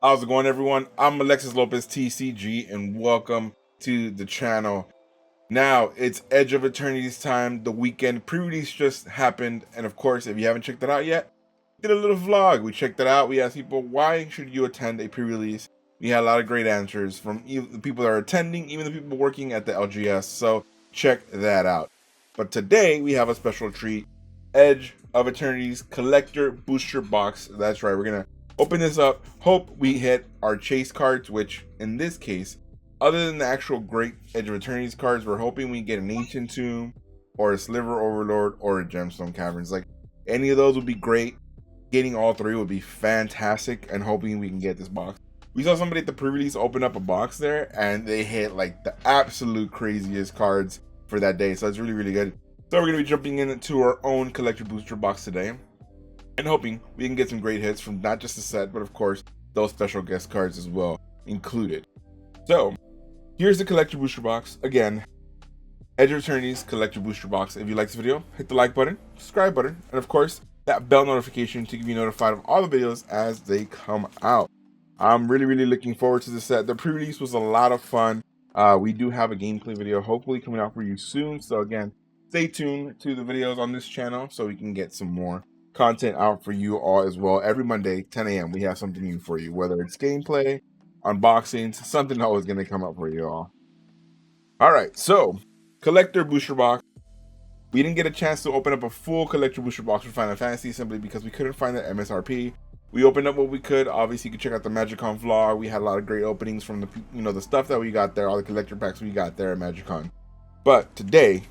How's it going, everyone? I'm Alexis Lopez TCG, and welcome to the channel. Now, it's Edge of Eternities time. The weekend pre-release just happened, and of course, if you haven't checked it out yet, did a little vlog. We checked it out. We asked people, why should you attend a pre-release? We had a lot of great answers from the people that are attending, even the people working at the LGS, so check that out. But today, we have a special treat, Edge of Eternities Collector Booster Box. That's right, we're going to open this up, hope we hit our chase cards, which in this case, other than the actual great Edge of Eternities cards, we're hoping we get an Ancient Tomb or a Sliver Overlord or a Gemstone Caverns. Like, any of those would be great. Getting all three would be fantastic, and hoping we can get this box. We saw somebody at the pre-release open up a box there, and they hit like the absolute craziest cards for that day, so it's really, really good. So we're going to be jumping into our own collector booster box today, and hoping we can get some great hits from not just the set, but of course those special guest cards as well included. So here's the collector booster box. Again, Edge of Eternities collector booster box. If you like this video, hit the like button, subscribe button, and of course that bell notification to give you notified of all the videos as they come out. I'm really looking forward to the set. The pre-release was a lot of fun. We do have a gameplay video hopefully coming out for you soon, so again, stay tuned to the videos on this channel so we can get some more content out for you all as well. Every Monday 10 a.m. we have something new for you, whether it's gameplay, unboxings, something always going to come up for you all. All right, so collector booster box. We didn't get a chance to open up a full collector booster box for Final Fantasy simply because we couldn't find the MSRP. We opened up what we could. Obviously, you can check out the MagicCon vlog. We had a lot of great openings from the stuff that we got there, all the collector packs we got there at MagicCon. But today,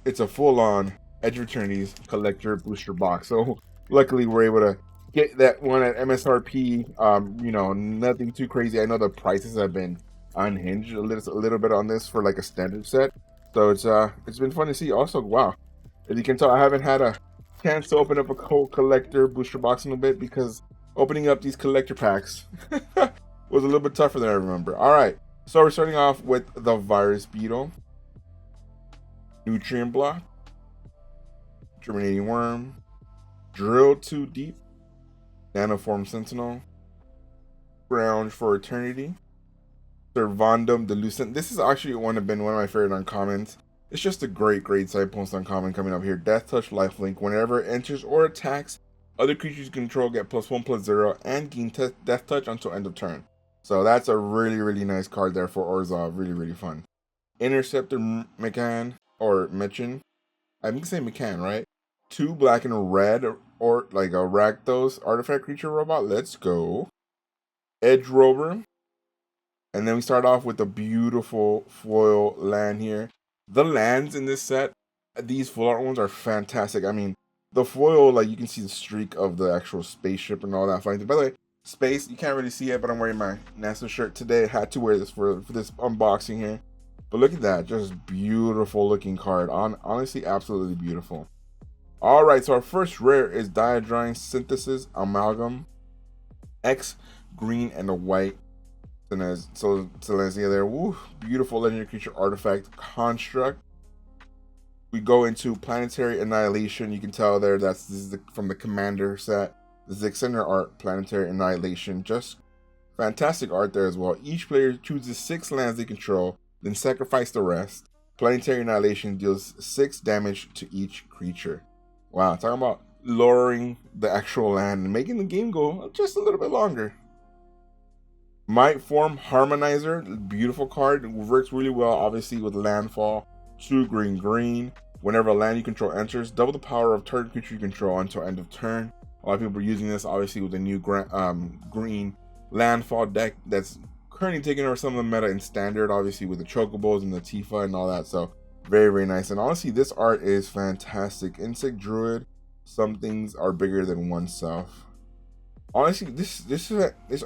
it's a full-on Edge of Eternities collector booster box. So luckily, we're able to get that one at MSRP. Nothing too crazy. I know the prices have been unhinged a little bit on this for like a standard set. So it's been fun to see. Also, wow, as you can tell, I haven't had a chance to open up a whole collector booster box in a bit because opening up these collector packs was a little bit tougher than I remember. All right, so we're starting off with the Virus Beetle, Nutrient Block, Germinating Worm, Drill Too Deep, Nanoform Sentinel, Scrounge for Eternity, Servandum Delucent. This has actually been one of my favorite uncommons. It's just a great side post uncommon coming up here. Death Touch Lifelink. Whenever it enters or attacks, other creatures you control get +1/+0 and gain Death Touch until end of turn. So that's a really nice card there for Orzhov. Really fun. Interceptor Mechan or Mechan. I can say Mechan, right? 2 black and red, or like a Rakdos artifact creature robot. Let's go. Edge Rover. And then we start off with a beautiful foil land here. The lands in this set, these full art ones are fantastic. I mean, the foil, like you can see the streak of the actual spaceship and all that flying. By the way, space, you can't really see it, but I'm wearing my NASA shirt today. I had to wear this for this unboxing here. But look at that, just beautiful looking card. Honestly, absolutely beautiful. All right, so our first rare is Diadrine Synthesis Amalgam. X, green and a white. So Silencia there. Woo, beautiful legendary creature artifact construct. We go into Planetary Annihilation. You can tell there this is from the Commander set. This is the Extender art, Planetary Annihilation. Just fantastic art there as well. Each player chooses 6 lands they control, then sacrifice the rest. Planetary Annihilation deals 6 damage to each creature. Wow, talking about lowering the actual land and making the game go just a little bit longer. Might Form Harmonizer, beautiful card. It works really well, obviously, with landfall. 2 green. Whenever a land you control enters, double the power of target creature you control until end of turn. A lot of people are using this, obviously, with the new green landfall deck that's currently taking over some of the meta in standard, obviously, with the Chocobos and the Tifa and all that. So very nice. And honestly, this art is fantastic. Insect Druid. Some things are bigger than oneself. Honestly, this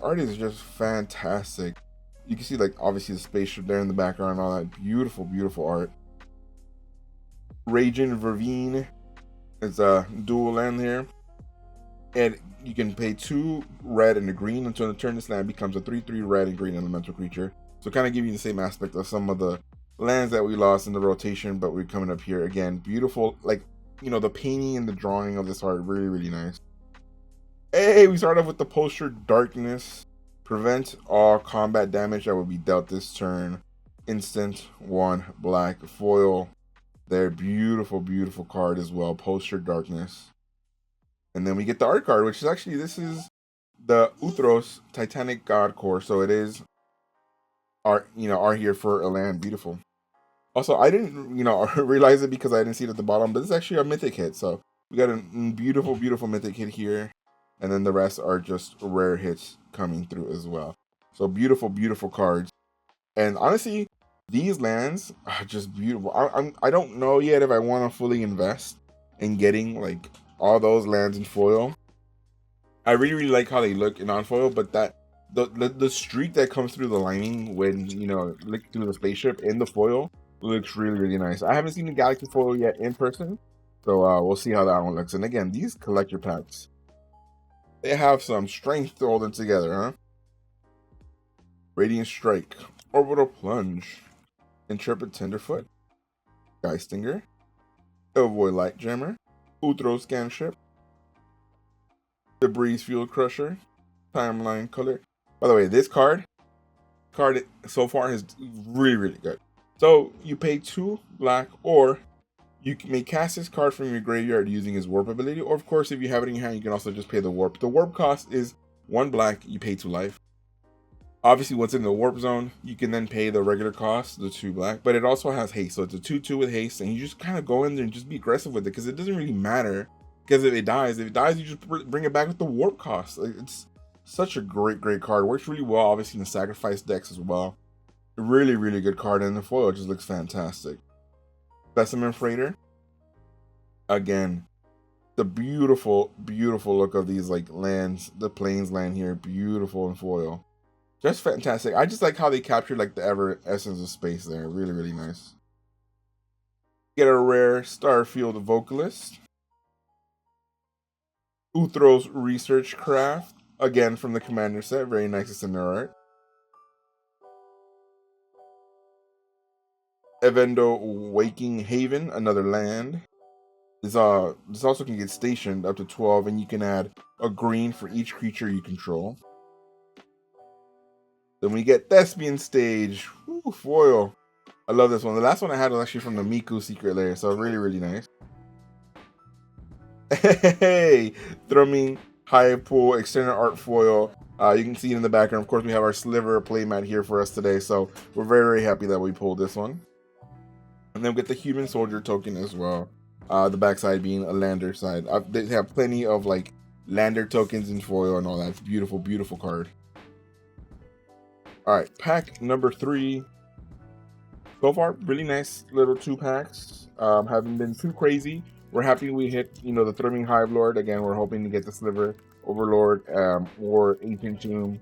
art is just fantastic. You can see, like, obviously the spaceship there in the background and all that. Beautiful art. Raging Vervine. It's a dual land here. And you can pay 2 red and a green until the turn this land becomes a 3/3 red and green elemental creature. So kind of give you the same aspect of some of the lands that we lost in the rotation, but we're coming up here again. Beautiful, like, the painting and the drawing of this art, really nice. Hey, we start off with the poster Darkness Prevent all combat damage that will be dealt this turn. Instant 1 black foil. Their beautiful, beautiful card as well. Poster Darkness. And then we get the art card, which is actually, this is the Uthros Titanic God Core. So it is art, art here for a land. Beautiful. Also, I didn't, realize it because I didn't see it at the bottom, but it's actually a mythic hit. So we got a beautiful, beautiful mythic hit here. And then the rest are just rare hits coming through as well. So beautiful, beautiful cards. And honestly, these lands are just beautiful. I don't know yet if I want to fully invest in getting like all those lands in foil. I really, really like how they look in non-foil, but that the streak that comes through the lining when look through the spaceship in the foil looks really, really nice. I haven't seen the Galaxy foil yet in person, so we'll see how that one looks. And again, these collector packs, they have some strength to hold them together, huh? Radiant Strike, Orbital Plunge, Intrepid Tenderfoot, Geistinger, Elvoy Light Jammer, Uthro Scanship, Debris Field Crusher, Timeline Color. By the way, this card so far is really, really good. So you pay 2 black, or you may cast this card from your graveyard using his warp ability, or of course if you have it in your hand you can also just pay the warp. The warp cost is 1 black, you pay 2 life. Obviously once in the warp zone you can then pay the regular cost, the 2 black, but it also has haste, so it's a 2/2 with haste, and you just kind of go in there and just be aggressive with it because it doesn't really matter. Because if it dies you just bring it back with the warp cost. It's such a great card. Works really well obviously in the sacrifice decks as well. Really, really good card, and the foil just looks fantastic. Specimen Freighter. Again, the beautiful, beautiful look of these like lands, the plains land here, beautiful in foil. Just fantastic. I just like how they captured like the ever essence of space there. Really, really nice. Get a rare Starfield Vocalist. Uthros Research Craft. Again from the Commander set. Very nice extended art. Evendo Waking Haven, another land. This also can get stationed up to 12, and you can add a green for each creature you control. Then we get Thespian Stage. Woo, foil. I love this one. The last one I had was actually from the Miku Secret Lair, so really, really nice. Hey, Thrumming High Pool Extended Art Foil. You can see it in the background. Of course, we have our Sliver playmat here for us today, so we're very, very happy that we pulled this one. And then we get the Human Soldier token as well. The backside being a lander side. They have plenty of like lander tokens in foil and all that. It's beautiful, beautiful card. All right, pack number 3. So far, really nice little 2 packs. Haven't been too crazy. We're happy we hit, the Thrumming Hive Lord. Again, we're hoping to get the Sliver Overlord or Ancient Tomb,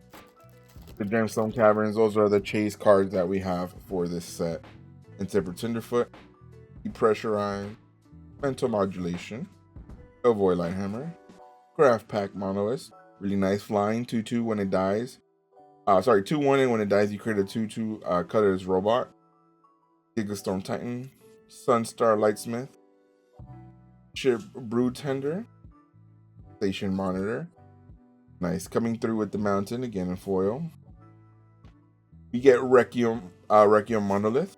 the Gemstone Caverns. Those are the chase cards that we have for this set. Intrepid Tenderfoot, Depressurize, Mental Modulation, Elvoy Lighthammer, Craft Pack Monolith. Really nice flying 2/2 when it dies. 2/1, and when it dies you create a 2/2 colorless robot. Gigastorm Titan, Sunstar Lightsmith, Ship Brood Tender, Station Monitor. Nice, coming through with the mountain again in foil. We get Requiem Monolith,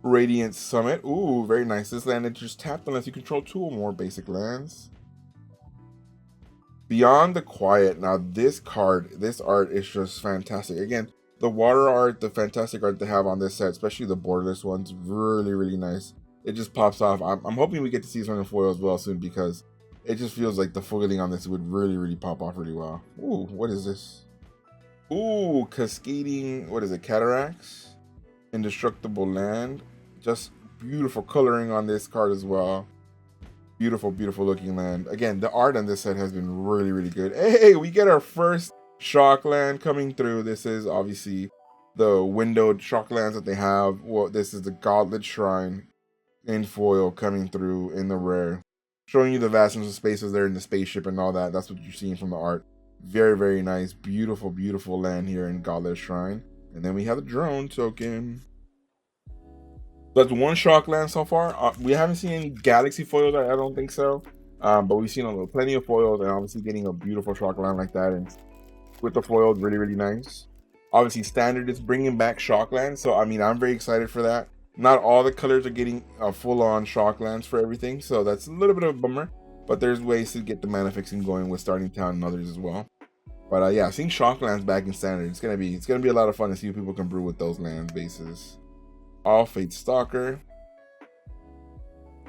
Radiant Summit. Ooh, very nice. This land is just tapped unless you control 2 or more basic lands. Beyond the Quiet. Now this art is just fantastic. Again, the water art, the fantastic art they have on this set, especially the borderless ones, really, really nice. It just pops off. I'm hoping we get to see this one in foil as well soon, because it just feels like the foiling on this would really, really pop off really well. Ooh, what is this? Ooh, Cascading, what is it, Cataracts? Indestructible Land. Just beautiful coloring on this card as well. Beautiful, beautiful looking land. Again, the art on this set has been really, really good. Hey, we get our first shock land coming through. This is obviously the windowed shock lands that they have. Well, this is the Gauntlet Shrine in foil coming through in the rare, showing you the vastness of spaces there in the spaceship and all that. That's what you're seeing from the art. Very, very nice. Beautiful, beautiful land here in Gauntlet Shrine. And then we have the drone token. That's 1 shock land so far. We haven't seen any galaxy foils, I don't think so. But we've seen plenty of foils, and obviously getting a beautiful shock land like that, and with the foil, really, really nice. Obviously, standard is bringing back Shocklands, so I mean, I'm very excited for that. Not all the colors are getting full-on Shocklands for everything, so that's a little bit of a bummer. But there's ways to get the mana fixing going with Starting Town and others as well. But yeah, seeing Shocklands back in standard, it's gonna be a lot of fun to see what people can brew with those land bases. All Fate Stalker,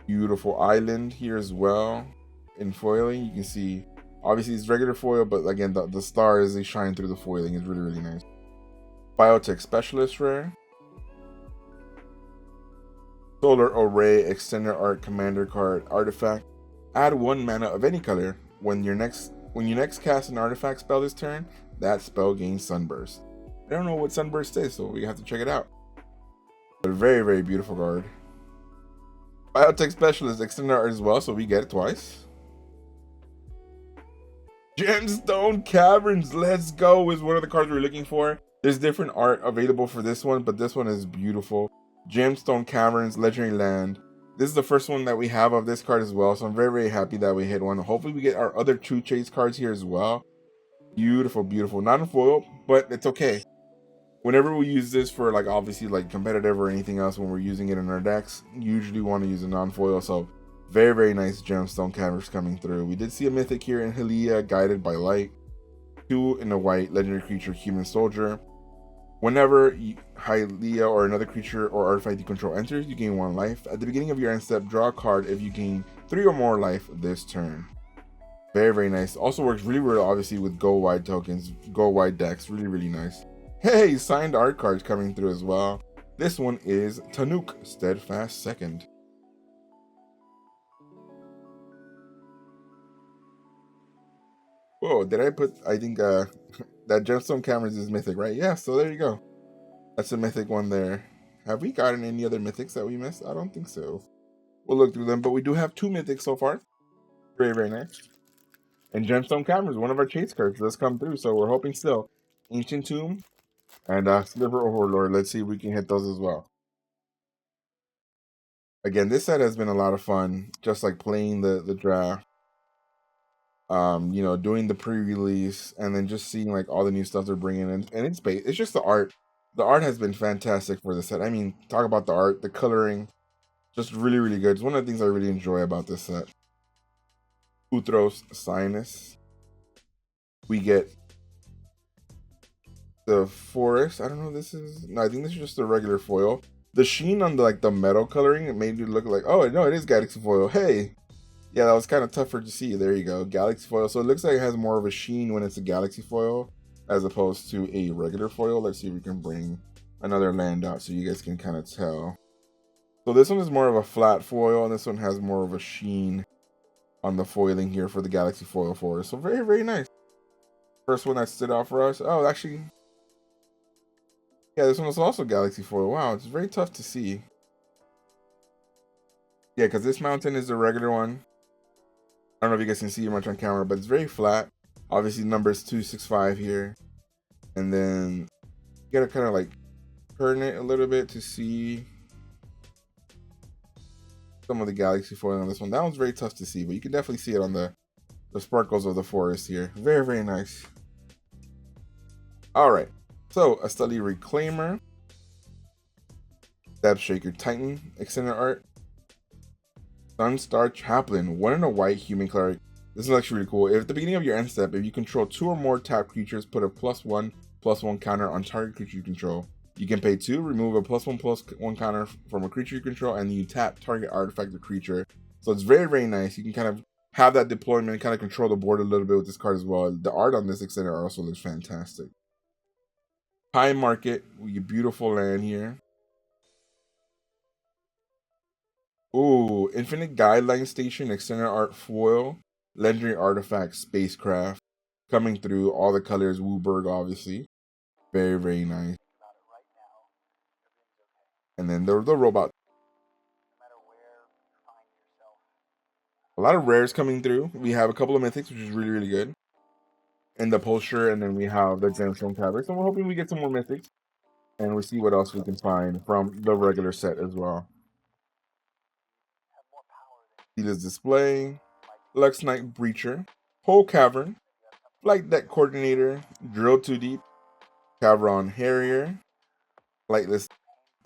beautiful island here as well. In foiling, you can see obviously it's regular foil, but again the stars, they shine through the foiling. Is really, really nice. Biotech Specialist rare. Solar Array Extended Art Commander card artifact. Add 1 mana of any color when you next cast an artifact spell this turn. That spell gains Sunburst. I don't know what Sunburst is, so we have to check it out. But a very, very beautiful card. Biotech Specialist Extended Art as well, so we get it twice. Gemstone Caverns, let's go, is one of the cards we're looking for. There's different art available for this one, but this one is beautiful. Gemstone Caverns, legendary land. This is the first one that we have of this card as well, so I'm very, very happy that we hit one. Hopefully we get our other 2 chase cards here as well. Beautiful, beautiful. Not in foil, but it's okay. Whenever we use this for like obviously like competitive or anything else, when we're using it in our decks, usually want to use a non-foil. So very, very nice Gemstone Caverns coming through. We did see a mythic here in Hylia, Guided by Light. 2 in a white, legendary creature, Human Soldier. Whenever Hylia or another creature or artifact you control enters, you gain 1 life. At the beginning of your end step, draw a card if you gain 3 or more life this turn. Very, very nice. Also works really well, obviously, with go wide tokens, go wide decks. Really, really nice. Hey, signed art cards coming through as well. This one is Tanuk, Steadfast Second. Whoa, did I put, I think that Gemstone Caverns is mythic, right? Yeah, so there you go. That's a mythic one there. Have we gotten any other mythics that we missed? I don't think so. We'll look through them, but we do have 2 mythics so far. Very, very nice. And Gemstone Caverns, one of our chase cards, does come through, so we're hoping still. Ancient Tomb and Sliver Overlord. Let's see if we can hit those as well. Again, this set has been a lot of fun, just like playing the draft. You know, doing the pre-release and then just seeing like all the new stuff they're bringing in, and it's just the art. The art has been fantastic for the set. I mean, talk about the art, the coloring, just really, really good. It's one of the things I really enjoy about this set. Utros Sinus. We get the forest. I don't know. No, I think this is just a regular foil. The sheen on the metal coloring, it made it look like, oh no, it is Galaxy foil. Hey. Yeah, that was kind of tougher to see. There you go, Galaxy foil. So it looks like it has more of a sheen when it's a Galaxy foil as opposed to a regular foil. Let's see if we can bring another land out so you guys can kind of tell. So this one is more of a flat foil, and this one has more of a sheen on the foiling here for the Galaxy foil forest. So very, very nice. First one that stood out for us. Oh, actually, yeah, this one was also Galaxy foil. Wow, it's very tough to see. Yeah, because this mountain is the regular one. I don't know if you guys can see it much on camera, but it's very flat. Obviously, numbers 265 here. And then you gotta kind of like turn it a little bit to see some of the Galaxy foil on this one. That one's very tough to see, but you can definitely see it on the sparkles of the forest here. Very, very nice. All right. So, a Study Reclaimer. Depth Shaker Titan. Extended art. Sunstar Chaplain, 1 in a white human cleric. This is actually really cool. If at the beginning of your end step, if you control 2 or more tapped creatures, put a +1/+1 counter on target creature you control. You can pay 2, remove a +1/+1 counter from a creature you control, and you tap target artifact or creature. So it's very, very nice. You can kind of have that deployment, kind of control the board a little bit with this card as well. The art on this extended art also looks fantastic. High Market, we get beautiful land here. Ooh, Infinite Guideline Station, Extended Art Foil, Legendary Artifact, Spacecraft, coming through, all the colors, Wooburg, obviously. Very, very nice. And then the robot. A lot of rares coming through. We have a couple of mythics, which is really, really good. And the poster, and then we have the Gemstone Caverns. So we're hoping we get some more mythics. And we'll see what else we can find from the regular set as well. Sealess Display, Lux Knight Breacher, Whole Cavern, Flight Deck Coordinator, Drill Too Deep, Cavron Harrier, Flightless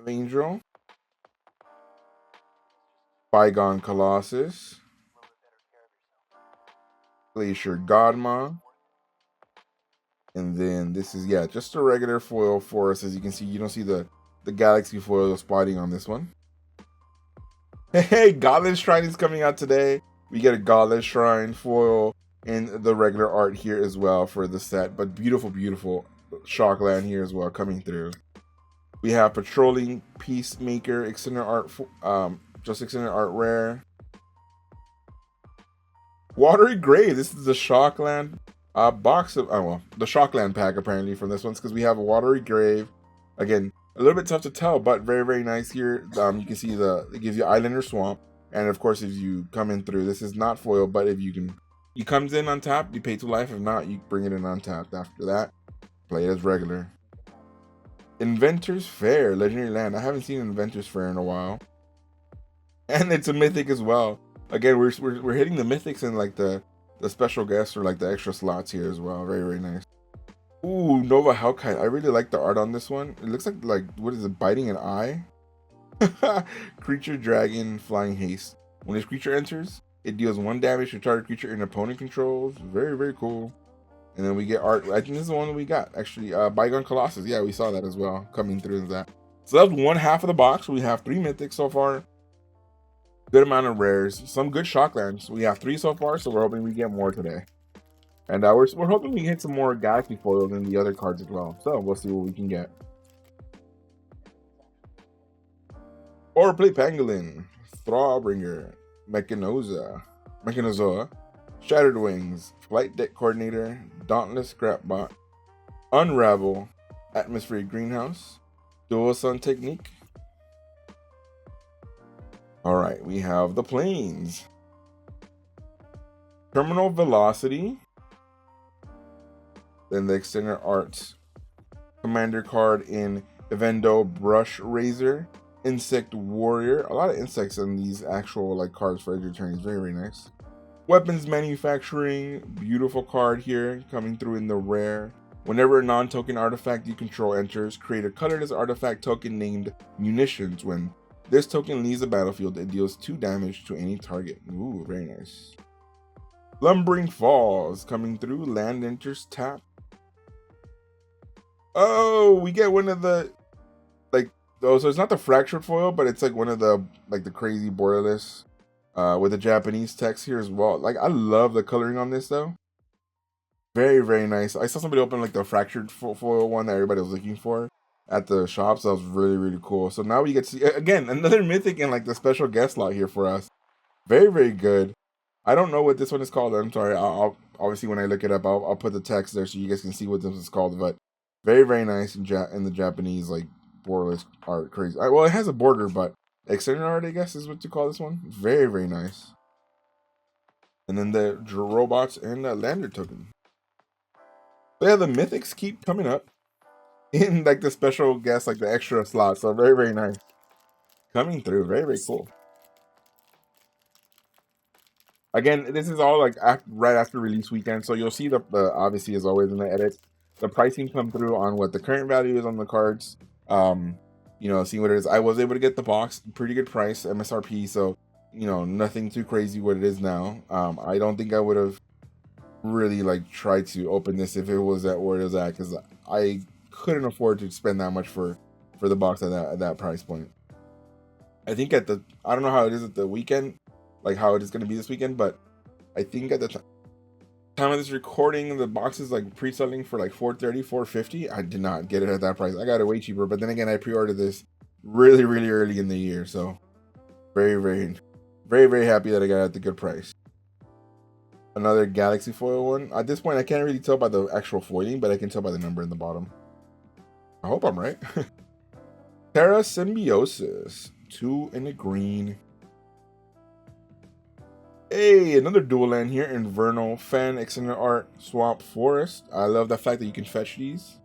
Angel, Bygone Colossus, Glacier Godma, and then this is, yeah, just a regular foil for us. As you can see, you don't see the Galaxy foil spotting on this one. Hey, Godless Shrine is coming out today. We get a Godless Shrine foil in the regular art here as well for the set, but beautiful, beautiful Shockland here as well coming through. We have Patrolling Peacemaker Extended Art, just Extended Art Rare. Watery Grave. This is the Shockland box of, well, the Shockland pack apparently from this one, because we have a Watery Grave. Again, a little bit tough to tell, but very, very nice here. You can see it gives you Island or Swamp, and of course, if you come in through, this is not foil, but if you can, he comes in untapped, you pay 2 life. If not, you bring it in untapped. After that, play it as regular. Inventor's Fair, Legendary Land. I haven't seen Inventor's Fair in a while, and it's a mythic as well. Again, we're hitting the mythics and like the special guests or like the extra slots here as well. Very, very nice. Ooh, Nova Hellkite. I really like the art on this one. It looks like what is it, biting an eye? Creature, Dragon, Flying Haste. When this creature enters, it deals 1 damage to target creature an opponent controls. Very, very cool. And then we get art. I think this is the one that we got actually. Bygone Colossus. Yeah, we saw that as well coming through in that. So that's one half of the box. We have 3 mythics so far. Good amount of rares. Some good Shocklands. We have 3 so far, so we're hoping we get more today. And we're hoping we hit some more Galaxy foils than the other cards as well. So we'll see what we can get. Or play Pangolin, Thrallbringer, Mechanozoa, Shattered Wings, Flight Deck Coordinator, Dauntless Scrapbot, Unravel, Atmospheric Greenhouse, Dual Sun Technique. Alright, we have the Plains. Terminal Velocity. Then the Extended Art Commander card in Evendo Brush Razor, Insect Warrior. A lot of insects in these actual like cards for Edge of Eternities. Very, very nice. Weapons Manufacturing. Beautiful card here coming through in the rare. Whenever a non-token artifact you control enters, create a colorless artifact token named Munitions. When this token leaves the battlefield, it deals 2 damage to any target. Ooh, very nice. Lumbering Falls coming through. Land enters tap. Oh, we get one of the so it's not the fractured foil, but it's like one of the the crazy borderless with the Japanese text here as well. Like, I love the coloring on this though. Very, very nice. I saw somebody open like the fractured foil one that everybody was looking for at the shop, so that was really, really cool. So now we get to see again another mythic and like the special guest slot here for us. Very, very good. I don't know what this one is called. I'm sorry. I'll obviously when I look it up, I'll put the text there so you guys can see what this is called. But very, very nice in the Japanese like borderless art. Crazy. Well, it has a border, but extended art, I guess, is what you call this one. Very, very nice. And then the robots and the lander token. So yeah, the mythics keep coming up in like the special guests, like the extra slots. So very, very nice. Coming through. Very, very cool. Again, this is all like right after release weekend, so you'll see the obviously as always in the edits, the pricing come through on what the current value is on the cards. You know, see what it is. I was able to get the box, pretty good price, MSRP, so you know, nothing too crazy what it is now. I don't think I would have really like tried to open this if it was at where it was at, because I couldn't afford to spend that much for the box at that price point. I think I don't know how it is at the weekend, like how it is going to be this weekend, but I think at the time of this recording, the box is like pre-selling for like $430, $450. I did not get it at that price. I got it way cheaper, but then again, I pre-ordered this really, really early in the year, so very, very, very, very happy that I got it at the good price. Another Galaxy foil one. At this point, I can't really tell by the actual foiling, but I can tell by the number in the bottom. I hope I'm right. Terra Symbiosis, 2 in the green. Hey, another dual land here, Infernal Fan, Extended Art, Swamp Forest. I love the fact that you can fetch these.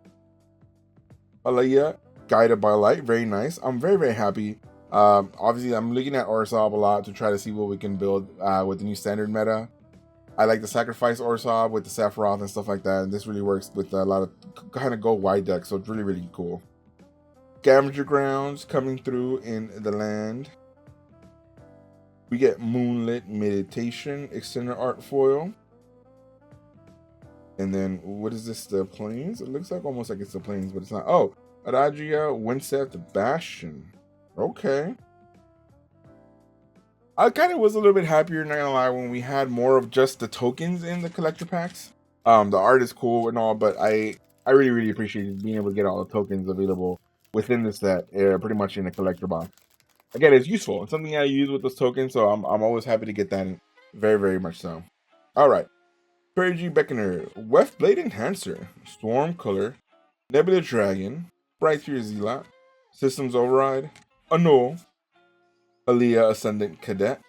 Alaya, Guided by Light, very nice. I'm very, very happy. Obviously, I'm looking at Orsab a lot to try to see what we can build with the new standard meta. I like the Sacrifice Orzhov with the Sephiroth and stuff like that, and this really works with a lot of kind of go wide decks, so it's really, really cool. Scavenger Grounds coming through in the land. We get Moonlit Meditation, Extended Art Foil. And then, what is this, the Plains? It looks like almost like it's the Plains, but it's not. Oh, Adagia, Winseth, Bastion. Okay. I kind of was a little bit happier, not gonna lie, when we had more of just the tokens in the collector packs. The art is cool and all, but I really, really appreciate being able to get all the tokens available within the set, pretty much in the collector box. Again, it's useful. It's something I use with those tokens, so I'm always happy to get that in. Very, very much so. All right. Perry G. Beckoner, Weft Blade Enhancer, Storm Color, Nebula Dragon, Bright Sphere Zealot, Systems Override, Annul, Aaliyah Ascendant Cadet,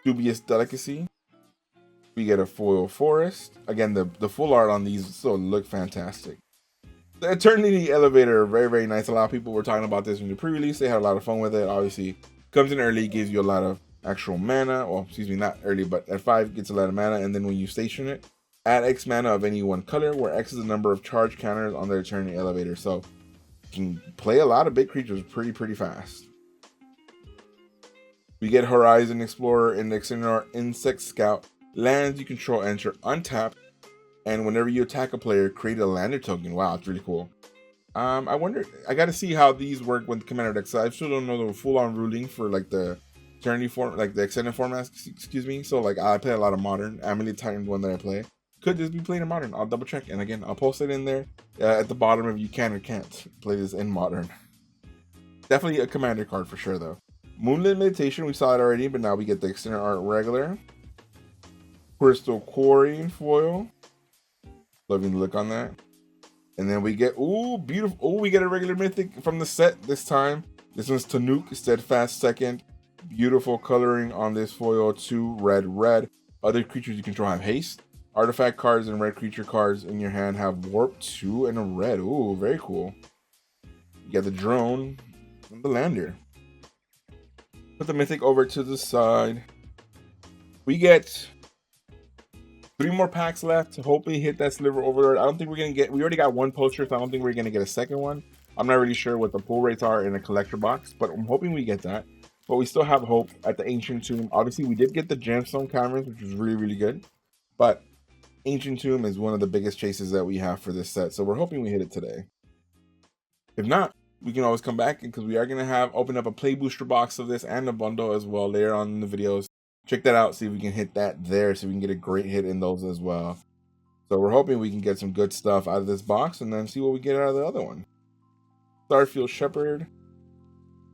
Dubious Delicacy. We get a Foil Forest. Again, the full art on these still look fantastic. The Eternity Elevator, very, very nice. A lot of people were talking about this in the pre-release. They had a lot of fun with it. Obviously, comes in early, gives you a lot of actual mana. Well, excuse me, not early, but at 5 gets a lot of mana. And then when you station it, add X mana of any one color, where X is the number of charge counters on the Eternity Elevator. So you can play a lot of big creatures pretty fast. We get Horizon Explorer and Extended Insect Scout. Lands you control enter untapped, and whenever you attack a player, create a lander token. Wow, it's really cool. I wonder, I got to see how these work with commander decks. I still don't know the full-on ruling for like the Eternity form, like the extended format. Excuse me. So like I play a lot of modern. Amulet Titan, one that I play. Could just be playing in modern. I'll double check, and again, I'll post it in there at the bottom if you can or can't play this in modern. Definitely a commander card for sure, though. Moonlit Meditation, we saw it already, but now we get the extended art regular. Crystal Quarry in foil. Loving the look on that. And then we get, ooh, beautiful. Oh, we get a regular mythic from the set this time. This one's Tanuk, Steadfast Second. Beautiful coloring on this foil. 2 red. Other creatures you control have haste. Artifact cards and red creature cards in your hand have warp 2 and a red. Ooh, very cool. You got the drone and the lander. Put the mythic over to the side. We get 3 more packs left to hopefully hit that Sliver Overlord. I don't think we're going to get, we already got 1 poster, so I don't think we're going to get a second one. I'm not really sure what the pull rates are in a collector box, but I'm hoping we get that. But we still have hope at the Ancient Tomb. Obviously, we did get the Gemstone Caverns, which was really, really good. But Ancient Tomb is one of the biggest chases that we have for this set, so we're hoping we hit it today. If not, we can always come back, because we are going to open up a play booster box of this and a bundle as well later on in the videos. Check that out, see if we can hit that there, so we can get a great hit in those as well. So we're hoping we can get some good stuff out of this box and then see what we get out of the other one. Starfield Shepherd,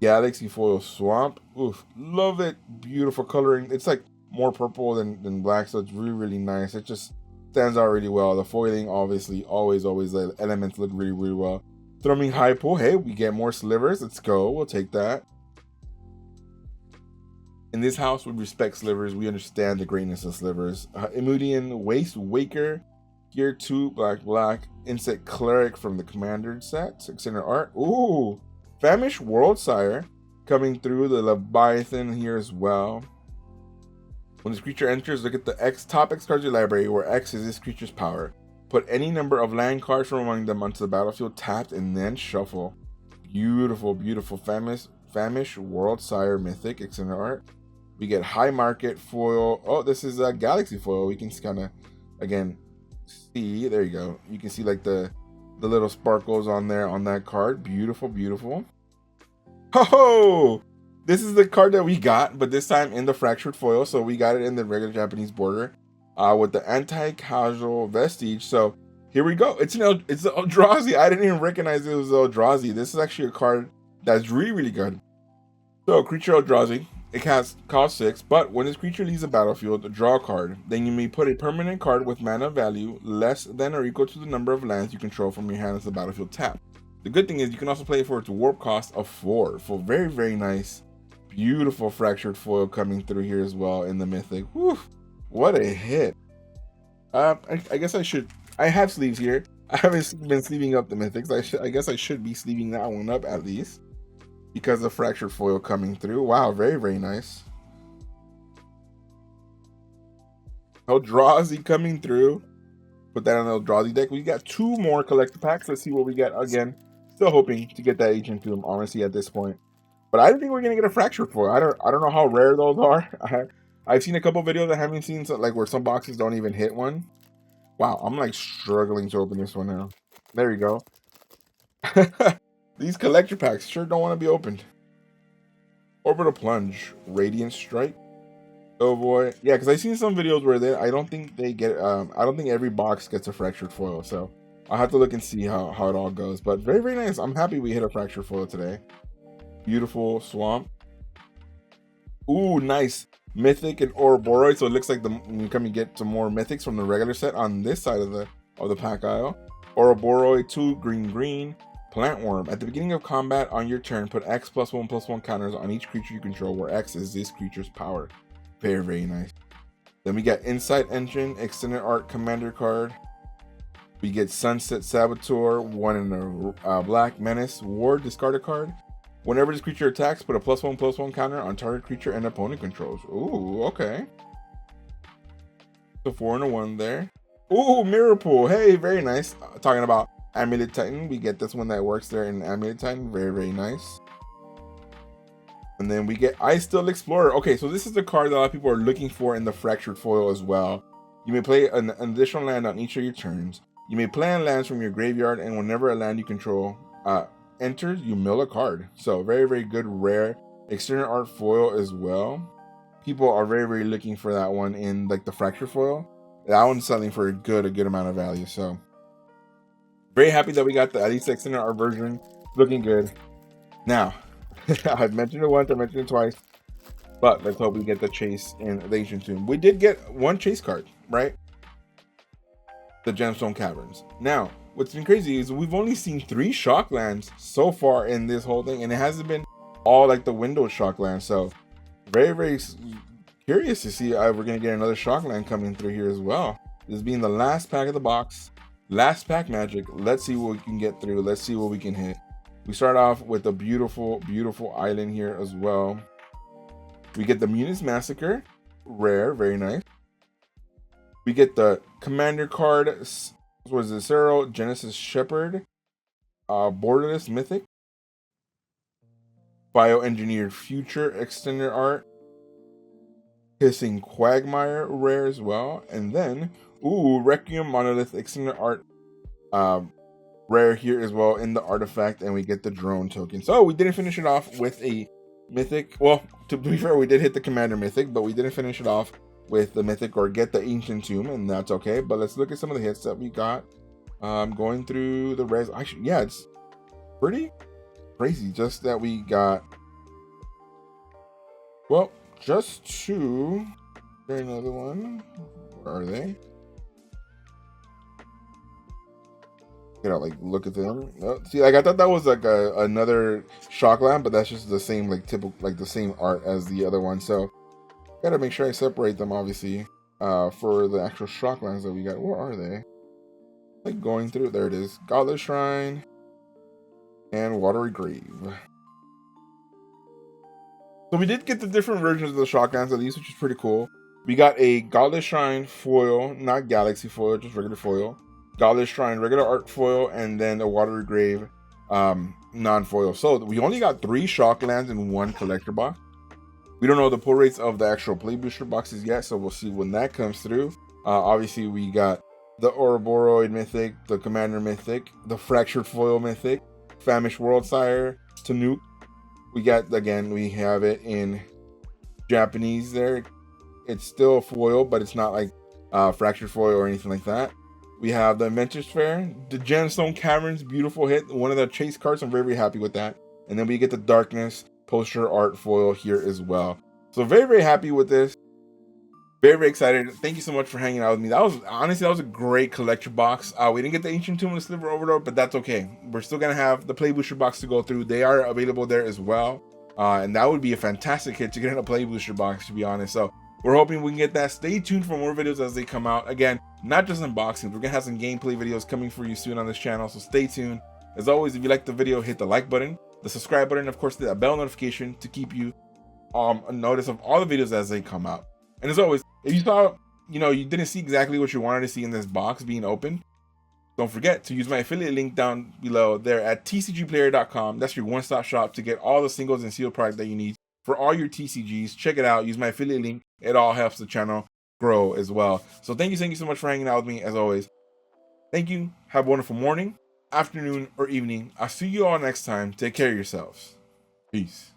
Galaxy Foil Swamp. Oof, love it. Beautiful coloring. It's like more purple than black, so it's really, really nice. It just stands out really well. The foiling, obviously, always the elements look really, really well. Thrumming High Pool. Hey, we get more slivers. Let's go. We'll take that. In this house, we respect slivers. We understand the greatness of slivers. Emudian Waste Waker, Gear 2, black. Insect Cleric from the Commander set. Extended art. Ooh, Famished Worldsire coming through. The Leviathan here as well. When this creature enters, look at the top X cards of your library, where X is this creature's power. Put any number of land cards from among them onto the battlefield tapped and then shuffle. Beautiful, beautiful. Famished Worldsire Mythic, extended art. We get High Market Foil. Oh, this is a Galaxy Foil. We can kind of, again, see. There you go. You can see like the little sparkles on there on that card. Beautiful, beautiful. Ho! This is the card that we got, but this time in the Fractured Foil. So we got it in the regular Japanese border with the Anti-Casual Vestige. So here we go. It's an Eldrazi. I didn't even recognize it was Eldrazi. This is actually a card that's really, really good. So creature Eldrazi. It costs 6, but when this creature leaves the battlefield, draw a card. Then you may put a permanent card with mana value less than or equal to the number of lands you control from your hand as the battlefield tap. The good thing is you can also play it for its warp cost of 4. For very, very nice, beautiful Fractured Foil coming through here as well in the Mythic. Whew, what a hit. I guess I have sleeves here. I haven't been sleeving up the Mythics. I guess I should be sleeving that one up at least, because of Fractured Foil coming through. Wow, very, very nice. Eldrazi coming through. Put that on the Eldrazi deck. We got 2 more collector packs. Let's see what we get. Again, still hoping to get that Ancient Tomb, honestly, at this point. But I don't think we're gonna get a Fracture foil. I don't know how rare those are. I've seen a couple videos. I haven't seen like where some boxes don't even hit one. Wow, I'm like struggling to open this one now. There you go. These collector packs sure don't want to be opened. Orbital Plunge, Radiant Strike. Oh boy, yeah, because I've seen some videos where I don't think they get. I don't think every box gets a fractured foil. So I'll have to look and see how it all goes. But very, very nice. I'm happy we hit a fractured foil today. Beautiful Swamp. Ooh, nice Mythic and Ouroboros. So it looks like when you come, you get some more Mythics from the regular set on this side of the pack aisle. Ouroboros, 2 green. Plant Worm. At the beginning of combat on your turn, put X +1/+1 counters on each creature you control, where X is this creature's power. Very, very nice. Then we got Insight Engine, Extended Art Commander card. We get Sunset Saboteur, 1 in a black Menace Ward, discard a card. Whenever this creature attacks, put a +1/+1 counter on target creature and opponent controls. Ooh, okay. So 4 and a 1 there. Ooh, Mirror Pool. Hey, very nice. Talking about Amulet Titan. We get this one that works there in Amulet Titan. Very, very nice. And then we get Ice Still Explorer. Okay, so this is the card that a lot of people are looking for in the Fractured Foil as well. You may play an additional land on each of your turns. You may play on lands from your graveyard, and whenever a land you control enters, you mill a card. So very, very good rare. External Art Foil as well. People are very, very looking for that one in like the Fractured Foil. That one's selling for a good amount of value. So very happy that we got at least the Extended Art version. Looking good. Now, I've mentioned it once, I mentioned it twice, but let's hope we get the Chase in the Ancient Tomb. We did get 1 Chase card, right? The Gemstone Caverns. Now, what's been crazy is we've only seen 3 Shocklands so far in this whole thing, and it hasn't been all like the Windows Shocklands. So very, very curious to see if we're going to get another Shockland coming through here as well. This being the last pack of the box, last pack magic. Let's see what we can get through. Let's see what we can hit. We start off with a beautiful, beautiful island here as well. We get the Munis Massacre, rare, very nice. We get the Commander card, was it Zero, Genesis Shepherd, Borderless Mythic, Bioengineered Future Extended Art, Hissing Quagmire, rare as well. And then, ooh, Requiem Monolith Extended Art, rare here as well in the artifact, and we get the drone token. So we didn't finish it off with a mythic. Well, to be fair, we did hit the Commander mythic, but we didn't finish it off with the mythic or get the Ancient Tomb, and that's okay. But let's look at some of the hits that we got. Going through the res. Actually, yeah, it's pretty crazy just that we got, well, just 2. There's another one. Where are they? You know, like look at them. See, like I thought that was like another Shockland, but that's just the same, like typical, like the same art as the other one. So gotta make sure I separate them, obviously, for the actual Shocklands that we got. Where are they? Like going through, there it is. Godless Shrine and Watery Grave. So we did get the different versions of the Shocklands at least, which is pretty cool. We got a Godless Shrine foil, not Galaxy foil, just regular foil. Godless Shrine regular art foil, and then a Watery Grave non-foil. So we only got 3 Shocklands in 1 collector box. We don't know the pull rates of the actual play booster boxes yet, so we'll see when that comes through. Obviously we got the Ouroboros Mythic, the Commander Mythic, the Fractured Foil Mythic, Famished Worldsire, Tanuk. We got, again, we have it in Japanese there. It's still a foil, but it's not like Fractured Foil or anything like that. We have the Inventor's Fair, the Gemstone Caverns, beautiful hit. One of the Chase cards, I'm very, very happy with that. And then we get the Darkness poster art foil here as well. So very, very happy with this. Very, very excited. Thank you so much for hanging out with me. That was, honestly, that was a great collector box. We didn't get the Ancient Tomb and the Sliver Overlord, but that's okay. We're still going to have the Play Booster box to go through. They are available there as well. And that would be a fantastic hit to get in a Play Booster box, to be honest. So we're hoping we can get that. Stay tuned for more videos as they come out. Again, not just unboxings. We're going to have some gameplay videos coming for you soon on this channel. So stay tuned. As always, if you like the video, hit the like button, the subscribe button, and of course, the bell notification to keep you a notice of all the videos as they come out. And as always, if you saw you didn't see exactly what you wanted to see in this box being opened, don't forget to use my affiliate link down below there at tcgplayer.com. That's your one-stop shop to get all the singles and sealed product that you need for all your TCGs. Check it out. Use my affiliate link. It all helps the channel grow as well. So thank you so much for hanging out with me as always. Thank you. Have a wonderful morning, afternoon, or evening. I'll see you all next time. Take care of yourselves. Peace.